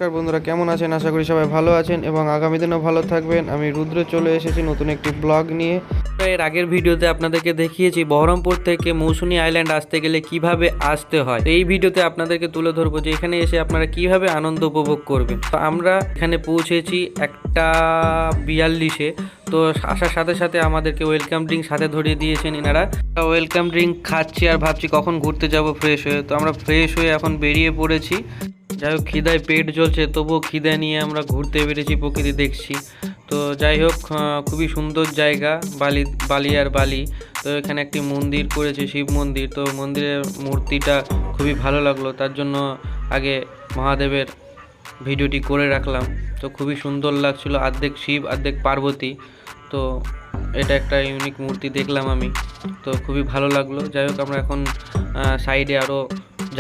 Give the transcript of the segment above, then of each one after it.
নমস্কার বন্ধুরা, কেমন আছেন? আশা করি সবাই ভালো আছেন এবং আগামী দিনও ভালো থাকবেন। আমি রুদ্র চলে এসেছি নতুন একটি ব্লগ নিয়ে। এর আগের ভিডিওতে আপনাদেরকে দেখিয়েছি বহরমপুর থেকে মৌসুনী আইল্যান্ড আসতে গেলে কিভাবে আসতে হয়। এই ভিডিওতে আপনাদেরকে তুলে ধরবো যে এখানে এসে আপনারা কিভাবে আনন্দ উপভোগ করবেন। তো আমরা এখানে পৌঁছেছি 1:42-এ। তো আসার সাথে সাথে আমাদেরকে ওয়েলকাম ড্রিঙ্ক সাথে ধরিয়ে দিয়েছেন এনারা। ওয়েলকাম ড্রিঙ্ক খাচ্ছি আর ভাবছি কখন ঘুরতে যাব ফ্রেশ হয়ে। তো আমরা ফ্রেশ হয়ে এখন বেরিয়ে পড়েছি। যাই হোক, খিদায় পেট জ্বলছে, তবুও খিদে নিয়ে আমরা ঘুরতে বেরিয়েছি, প্রকৃতি দেখছি। তো যাই হোক, খুবই সুন্দর জায়গা, বালি আর বালি। তো এখানে একটি মন্দির করেছে, শিব মন্দির। তো মন্দিরের মূর্তিটা খুবই ভালো লাগলো, তার জন্য আগে মহাদেবের ভিডিওটি করে রাখলাম। তো খুবই সুন্দর লাগছিল, অর্ধেক শিব অর্ধেক পার্বতী। তো এটা একটা ইউনিক মূর্তি দেখলাম আমি, তো খুবই ভালো লাগলো। যাই হোক, আমরা এখন সাইডে আরও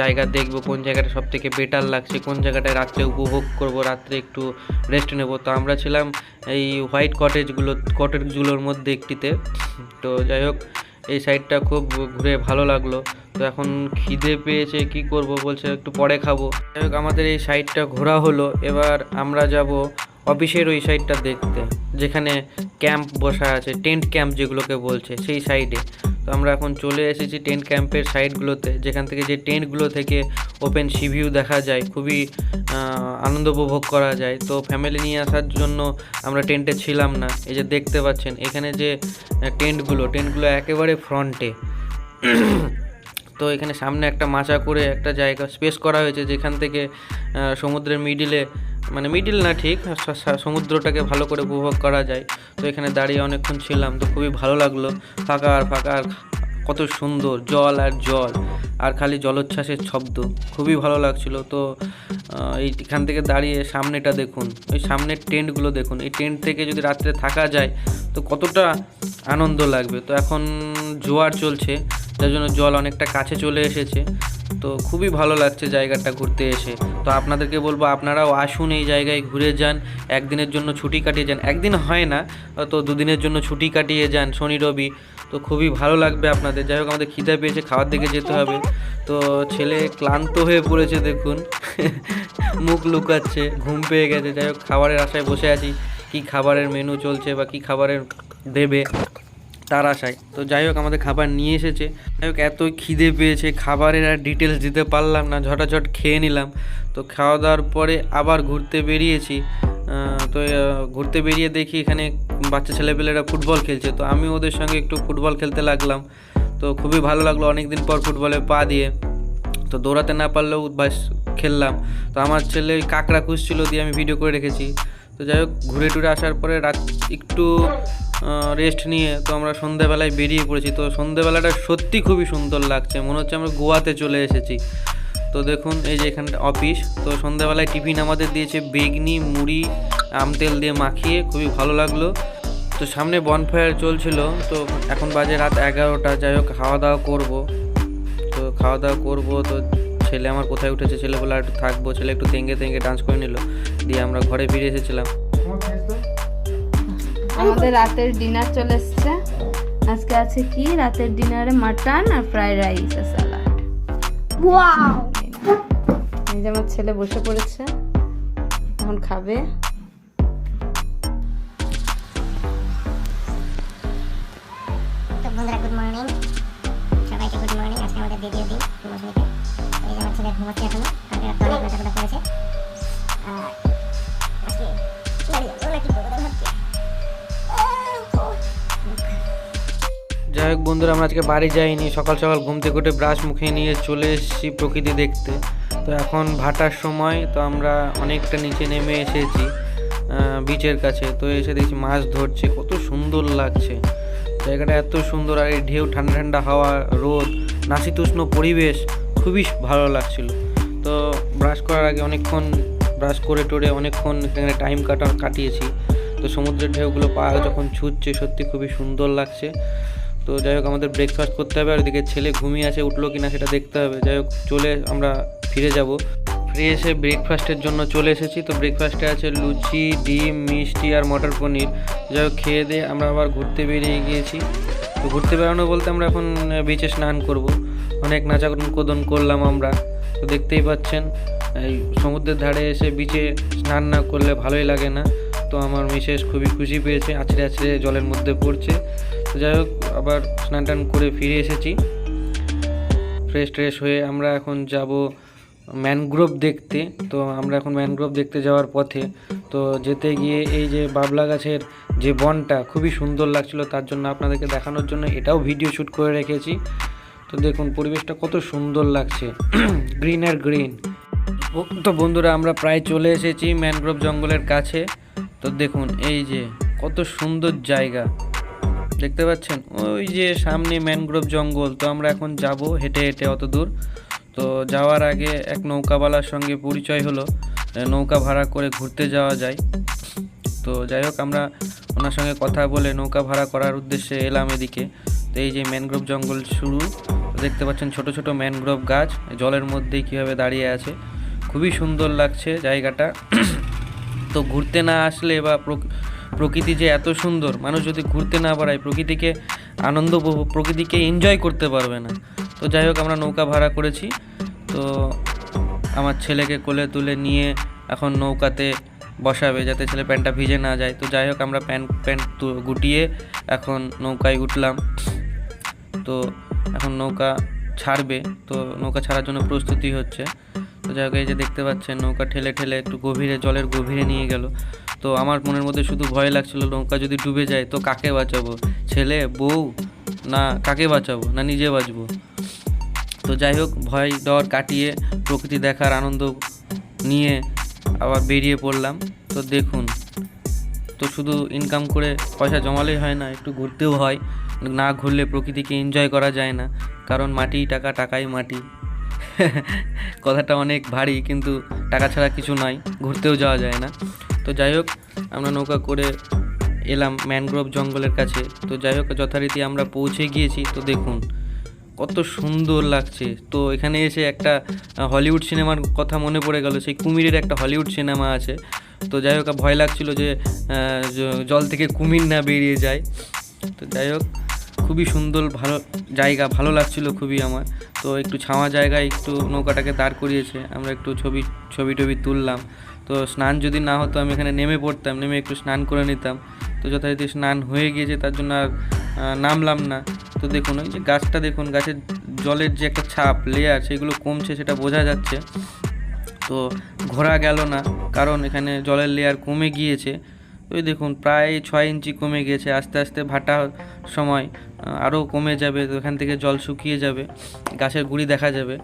জায়গা দেখব, কোন জায়গাটা সব থেকে বেটার লাগছে, কোন জায়গাটায় রাত্রে উপভোগ করব, রাত্রে একটু রেস্ট নেব। তো আমরা ছিলাম এই হোয়াইট কটেজগুলোর মধ্যে একটিতে। তো যাই হোক, এই সাইডটা খুব ঘুরে ভালো লাগলো। তো এখন খিদে পেয়েছে, কি করব, বলছে একটু পরে খাবো। যাই হোক, আমাদের এই সাইডটা ঘোরা হলো। এবার আমরা যাব অফিসের ওই সাইডটা দেখতে, যেখানে ক্যাম্প বসা আছে, টেন্ট ক্যাম্প যেগুলোকে বলছে, সেই সাইডে। তো আমরা এখন চলে এসেছি টেন্ট ক্যাম্পের সাইডগুলোতে, যেখান থেকে যে টেন্টগুলো থেকে ওপেন সি ভিউ দেখা যায়, খুবই আনন্দ উপভোগ করা যায়। তো ফ্যামিলি নিয়ে আসার জন্য আমরা টেন্টে ছিলাম না। এই যে দেখতে পাচ্ছেন এখানে যে টেন্টগুলো একেবারে ফ্রন্টে। তো এখানে সামনে একটা মাচা করে একটা জায়গা স্পেস করা হয়েছে, যেখান থেকে সমুদ্রের মিডিল না ঠিক, সমুদ্রটাকে ভালো করে উপভোগ করা যায়। তো এখানে দাঁড়িয়ে অনেকক্ষণ ছিলাম, তো খুবই ভালো লাগলো। ফাঁকা আর কত সুন্দর জল আর জল, আর খালি জলোচ্ছ্বাসের শব্দ, খুবই ভালো লাগছিল। তো এইখান থেকে দাঁড়িয়ে সামনেটা দেখুন, ওই সামনের টেন্টগুলো দেখুন। এই টেন্ট থেকে যদি রাত্রে থাকা যায় তো কতটা আনন্দ লাগবে। তো এখন জোয়ার চলছে, যার জন্য জল অনেকটা কাছে চলে এসেছে। তো খুবই ভালো লাগছে জায়গাটা ঘুরতে এসে। তো আপনাদেরকে বলবো, আপনারাও আসুন, এই জায়গায় ঘুরে যান, একদিনের জন্য ছুটি কাটিয়ে যান। একদিন হয় না, তো দুদিনের জন্য ছুটি কাটিয়ে যান, শনি রবি। তো খুবই ভালো লাগবে আপনাদের। যাই হোক, আমাদের খিদে পেয়েছে, খাওয়ার দিকে যেতে হবে। তো ছেলে ক্লান্ত হয়ে পড়েছে দেখুন, মুখ লুকাচ্ছে, ঘুম পেয়ে গেছে। যাই হোক, খাবারের আশায় বসে আছি, কি খাবারের মেনু চলছে বা কি খাবারের দেবে তার আশায়। তো যাই হোক, আমাদের খাবার নিয়ে এসেছে। যাই হোক, এত খিদে পেয়েছে, খাবারের আর ডিটেলস দিতে পারলাম না, ঝটাঝট খেয়ে নিলাম। তো খাওয়া দাওয়ার পরে আবার ঘুরতে বেরিয়েছি। তো ঘুরতে বেরিয়ে দেখি এখানে বাচ্চা ছেলেপেলেরা ফুটবল খেলছে। তো আমি ওদের সঙ্গে একটু ফুটবল খেলতে লাগলাম। তো খুবই ভালো লাগলো, অনেক দিন পর ফুটবলে পা দিয়ে। তো দৌড়াতে না পারলেও বাস খেললাম। তো আমার ছেলে ওই কাঁকড়া খুঁজছিল, দিয়ে আমি ভিডিও করে রেখেছি। তো যাই হোক, ঘুরে টুরে আসার পরে রাত একটু রেস্ট নিয়ে তো আমরা সন্ধ্যেবেলায় বেরিয়ে পড়েছি। তো সন্ধ্যেবেলাটা সত্যি খুবই সুন্দর লাগছে, মনে হচ্ছে আমরা গোয়াতে চলে এসেছি। তো দেখুন, এই যে এখানটা অফিস। তো সন্ধ্যাবেলায় টিফিন আমাদের দিয়েছে বেগনি, মুড়ি, আমতেল দিয়ে মাখিয়ে, খুবই ভালো লাগলো। তো সামনে বনফায়ার চলছিল। তো এখন বাজে রাত 11টা। যাই হোক, খাওয়া দাওয়া করবো। তো ছেলে আমার কোথায় উঠেছে, ছেলে বলে একটু থাকবো। ছেলে একটু তেঙ্গে ডান্স করে নিল, দিয়ে আমরা ঘরে ফিরে এসেছিলাম। আমাদের রাতের ডিনার চলে এসছে। আজকে আছে কি রাতের ডিনারে? মাটন আর ফ্রাইড রাইস আর স্যালাড। ওয়াও! এই যে আমার ছেলে বসে পড়েছে, এখন খাবে। তো বন্ধুরা, গুড মর্নিং সবাইকে, গুড মর্নিং। আজকে আমাদের দ্বিতীয় দিন মৌসুমীতে। এই যে আমার ছেলে ঘুমাচ্ছে এখনো, কালকে রাত অনেক নাচাকোটা করেছে। আজকে যাই হোক বন্ধুরা, আমরা আজকে বাড়ি যাইনি। সকাল সকাল ঘুম থেকে উঠে ব্রাশ মুখে নিয়ে চলে এসেছি প্রকৃতি দেখতে। তো এখন ভাটার সময়, তো আমরা অনেকটা নিচে নেমে এসেছি বিচের কাছে। তো এসে দেখছি মাছ ধরছে, কত সুন্দর লাগছে জায়গাটা, এত সুন্দর। আর এই ঢেউ, ঠান্ডা ঠান্ডা হাওয়া, রোদ, নাতিশীতোষ্ণ পরিবেশ, খুবই ভালো লাগছিল। তো ব্রাশ করার আগে অনেকক্ষণ ব্রাশ করে টোরে অনেকক্ষণ এখানে টাইম কাটিয়েছি। তো সমুদ্রের ঢেউগুলো পা যখন ছুটছে, সত্যি খুবই সুন্দর লাগছে। তো যাই হোক, আমাদের ব্রেকফাস্ট করতে হবে, আর ওদিকে ছেলে ঘুমিয়ে আছে, উঠলো কিনা সেটা দেখতে হবে। যাই হোক, আমরা ফিরে যাব। ফিরে এসে ব্রেকফাস্টের জন্য চলে এসেছি। তো ব্রেকফাস্টে আছে লুচি, ডিম, মিষ্টি আর মটর পনির। যাই হোক, খেয়ে দিয়ে আমরা আবার ঘুরতে বেরিয়ে গিয়েছি। তো ঘুরতে বেড়ানো বলতে আমরা এখন বিচে স্নান করব। অনেক নাচাকোদন করলাম আমরা। তো দেখতেই পাচ্ছেন এই সমুদ্রের ধারে এসে বিচে স্নান না করলে ভালোই লাগে না। তো আমার মিসেস খুবই খুশি পেয়েছে, আছড়ে আছড়ে জলের মধ্যে পড়ছে। তো যাই হোক, আবার স্নান টান করে ফিরে এসেছি। ফ্রেশ ট্রেশ হয়ে আমরা এখন যাব ম্যানগ্রোভ দেখতে। তো আমরা এখন ম্যানগ্রোভ দেখতে যাওয়ার পথে, তো যেতে গিয়ে এই যে বাবলা গাছের যে বনটা খুবই সুন্দর লাগছিল, তার জন্য আপনাদেরকে দেখানোর জন্য এটাও ভিডিও শ্যুট করে রেখেছি। তো দেখুন পরিবেশটা কত সুন্দর লাগছে, গ্রিন আর গ্রিন। তো বন্ধুরা, আমরা প্রায় চলে এসেছি ম্যানগ্রোভ জঙ্গলের কাছে। তো দেখুন এই যে কত সুন্দর জায়গা দেখতে পাচ্ছেন, ওই যে সামনে ম্যানগ্রোভ জঙ্গল। তো আমরা এখন যাব হেঁটে হেঁটে অত দূর। তো যাওয়ার আগে এক নৌকাওয়ালার সঙ্গে পরিচয় হলো, নৌকা ভাড়া করে ঘুরতে যাওয়া যায়। তো যাই হোক, আমরা ওনার সঙ্গে কথা বলে নৌকা ভাড়া করার উদ্দেশ্যে এলাম এদিকে। তো এই যে ম্যানগ্রোভ জঙ্গল শুরু, দেখতে পাচ্ছেন ছোট ছোট ম্যানগ্রোভ গাছ জলের মধ্যেই কীভাবে দাঁড়িয়ে আছে, খুবই সুন্দর লাগছে জায়গাটা। তো ঘুরতে না আসলে বা প্রকৃতি যে এত সুন্দর, মানুষ যদি ঘুরতে না পারায় প্রকৃতিকে আনন্দ প্রকৃতিকে এনজয় করতে পারবে না। তো যাই হোক, আমরা নৌকা ভাড়া করেছি। তো আমার ছেলেকে কোলে তুলে নিয়ে এখন নৌকাতে বসাবে, যাতে ছেলে প্যান্টটা ভিজে না যায়। তো যাই হোক, আমরা প্যান্ট গুটিয়ে এখন নৌকায় উঠলাম। তো এখন নৌকা ছাড়বে, তো নৌকা ছাড়ার জন্য প্রস্তুতি হচ্ছে। তো যাই হোক, এই যে দেখতে পাচ্ছেন নৌকা ঠেলে ঠেলে একটু গভীরে, জলের গভীরে নিয়ে গেল। তো আমার মনের মধ্যে শুধু ভয় লাগছিল, নৌকা যদি ডুবে যায় তো কাকে বাঁচাবো, ছেলে বউ না কাকে বাঁচাবো, না নিজে বাঁচবো। তো যাই হোক, ভয় ডর কাটিয়ে প্রকৃতি দেখার আনন্দ নিয়ে আবার বেরিয়ে পড়লাম। তো দেখুন, তো শুধু ইনকাম করে পয়সা জমালেই হয় না, একটু ঘুরতেও হয়। না ঘুরলে প্রকৃতিকে এনজয় করা যায় না, কারণ মাটি টাকা, টাকাই মাটি। কথাটা অনেক ভারী, কিন্তু টাকা ছাড়া কিছু নয়, ঘুরতেও যাওয়া যায় না। তো যাই হোক, আমরা নৌকা করে এলাম ম্যানগ্রোভ জঙ্গলের কাছে। তো যাই হোক, যথারীতি আমরা পৌঁছে গিয়েছি। তো দেখুন কত সুন্দর লাগছে। তো এখানে এসে একটা হলিউড সিনেমার কথা মনে পড়ে গেল, সেই কুমিরের একটা হলিউড সিনেমা আছে। তো যাই হোক, ভয় লাগছিল যে জল থেকে কুমির না বেরিয়ে যায়। তো যাই হোক, খুবই সুন্দর ভালো জায়গা, ভালো লাগছিল খুবই আমার। তো একটু ছাওয়া জায়গায় একটু নৌকাটাকে দাঁড় করিয়েছে, আমরা একটু ছবি টবি তুললাম। তো স্নান যদি না হতো আমি এখানে নেমে পড়তাম, নেমে একটু স্নান করে নিতাম। তো যথারীতি স্নান হয়ে গিয়েছে, তার জন্য আর নামলাম না। তো দেখুন ওই যে গাছটা দেখুন, গাছের জলের যে একটা ছাপ লেয়ার সেগুলো কমছে, সেটা বোঝা যাচ্ছে। তো ঘোরা গেল না, কারণ এখানে জলের লেয়ার কমে গিয়েছে। ওই দেখুন প্রায় 6 ইঞ্চি কমে গিয়েছে, আস্তে আস্তে ভাটার সময় আরও কমে যাবে। তো এখান থেকে জল শুকিয়ে যাবে, গাছের গুঁড়ি দেখা যাবে।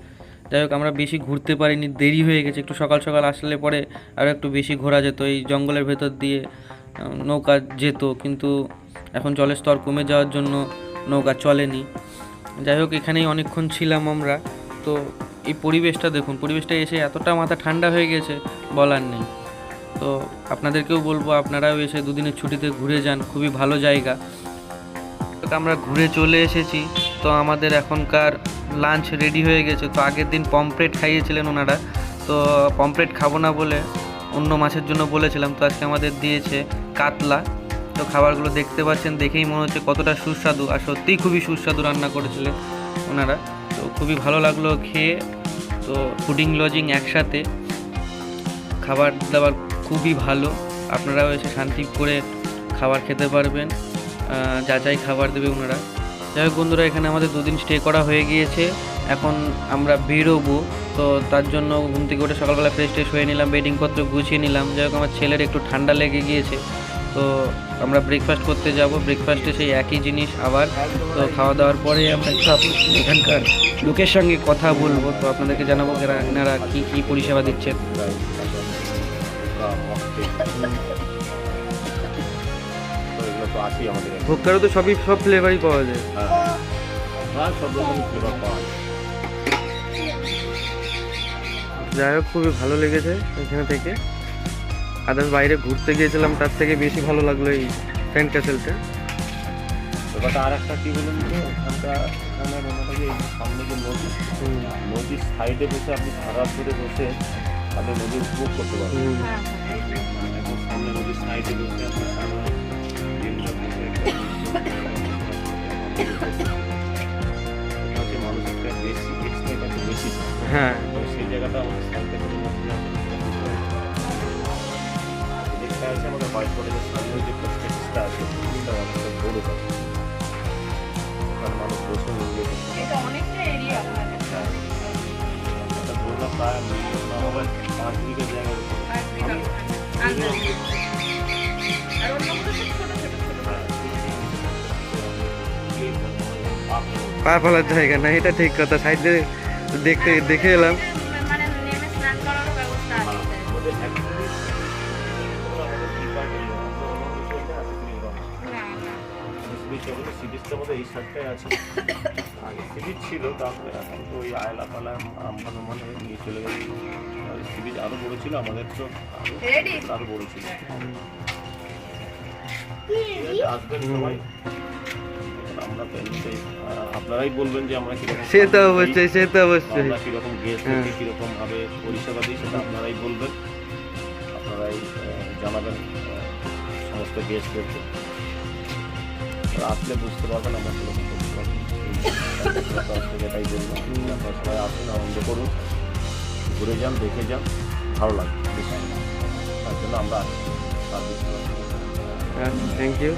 যাই হোক, আমরা বেশি ঘুরতে পারিনি, দেরি হয়ে গেছে। একটু সকাল সকাল আসলে পরে আরও একটু বেশি ঘোরা যেত, এই জঙ্গলের ভেতর দিয়ে নৌকা যেত, কিন্তু এখন জলের স্তর কমে যাওয়ার জন্য নৌকা চলেনি। যাই হোক, এখানেই অনেকক্ষণ ছিলাম আমরা। তো এই পরিবেশটা দেখুন, পরিবেশটা এসে এতটা মাথা ঠান্ডা হয়ে গেছে বলার নেই। তো আপনাদেরকেও বলবো আপনারাও এসে দুদিনের ছুটিতে ঘুরে যান, খুবই ভালো জায়গা। আমরা ঘুরে চলে এসেছি। তো আমাদের এখনকার লাঞ্চ রেডি হয়ে গেছে। তো আগের দিন পমফ্রেট খাইয়েছিলেন ওনারা, তো পমফ্রেট খাবো না বলে অন্য মাছের জন্য বলেছিলাম। তো আজকে আমাদের দিয়েছে কাতলা। তো খাবারগুলো দেখতে পাচ্ছেন, দেখেই মনে হচ্ছে কতটা সুস্বাদু, আর সত্যিই খুবই সুস্বাদু রান্না করেছিলেন ওনারা। তো খুবই ভালো লাগলো খেয়ে। তো ফুডিং লজিং একসাথে, খাবার দাবার খুবই ভালো, আপনারাও এসে শান্তি করে খাবার খেতে পারবেন, যা চাই খাবার দেবে ওনারা। যাই হোক বন্ধুরা, এখানে আমাদের 2 দিন স্টে করা হয়ে গিয়েছে, এখন আমরা বেরোবো। তো তার জন্য ঘুম থেকে উঠে সকালবেলা ফ্রেশ ট্রেশ হয়ে নিলাম, বেডিংপত্র গুছিয়ে নিলাম। যাই হোক, আমার ছেলের একটু ঠান্ডা লেগে গিয়েছে। তো আমরা ব্রেকফাস্ট করতে যাব, ব্রেকফাস্টে সেই একই জিনিস আবার। তো খাওয়া দাওয়ার পরে আমরা একটু এখানকার লোকের সঙ্গে কথা বলবো, তো আপনাদেরকে জানাবো এনারা কী কী পরিষেবা দিচ্ছেন। ভোক্তারও তো সব ফ্লেভারই পাওয়া যায়। যাই হোক, খুবই ভালো লেগেছে এখানে থেকে। আদার্স বাইরে ঘুরতে গিয়েছিলাম, তার থেকে বেশি ভালো লাগলো এই ফ্রেন্ড ক্যাসেলটা। ব্যাপারটা আর একটা কী বলুন তো, এখানে মনে হয় যে সামনে যে নদীর সাইডে বসে আপনি সারা ধরে বসে আপনি নদী উপভোগ করতে পারবেন। এখন সামনে নদীর সাইডে বসে আপনি সারা দিনটা বসে মানুষ একটা বেশি এক্সপ্রেস বেশি, হ্যাঁ, সেই জায়গাটা আমাদের সাইডে করে এদিকটা আছে আমাদের হোয়াইট কলেজের সামনে যে পোস্ট অফিসটা আছে, সেটা অনেকটা বড় হয়, ওখানে মানুষ বসে এনজয় করতে পারে। এটা অনেকটা এরিয়া আপনাদের। হ্যাঁ, এটা ধরুন না প্রায় মিলিয়ন না হবে 5 বিঘা জায়গার উপর। আর অন্যগুলো সব ছোট ছোট ছোট। পা ফেলার জায়গা না, এটা ঠিক কথা। সাইডে দেখতে দেখে এলাম। মানে নেমে স্নান করারও ব্যবস্থা আছে। আমাদের actually আমাদের ডিপার্টমেন্ট না না। সিরিজটা আমাদের এই সাইডটায় আছে। আগে সিরিজ ছিল, তারপরে এখন তো ওই আয়লা পালা আমফান মানে নিয়ে চলে গেছে। সিরিজ আরো বড় ছিল, আমাদের তো Ready? আরো বড় ছিল। ঠিক আছে, আসবেন সবাই। আমরা তো এমনিতেই, আপনারাই বলবেন যে আমরা কিরকম, সে তো অবশ্যই, সে তো অবশ্যই। আমরা কিরকম গেস্টকে কিরকম ভাবে পরিষেবা দিই সেটা আপনারাই বলবেন, আপনারাই জানাবেন সমস্ত গেস্টদেরকে। আসলে বুঝতে পারবেন আমরা কিরকম করতে পারবেন। এটাই বললাম, আপনারা সবাই আসুন, আনন্দ করুন, ঘুরে যান, দেখে যান, ভালো লাগবে। তার জন্য আমরা আসি। Thank you.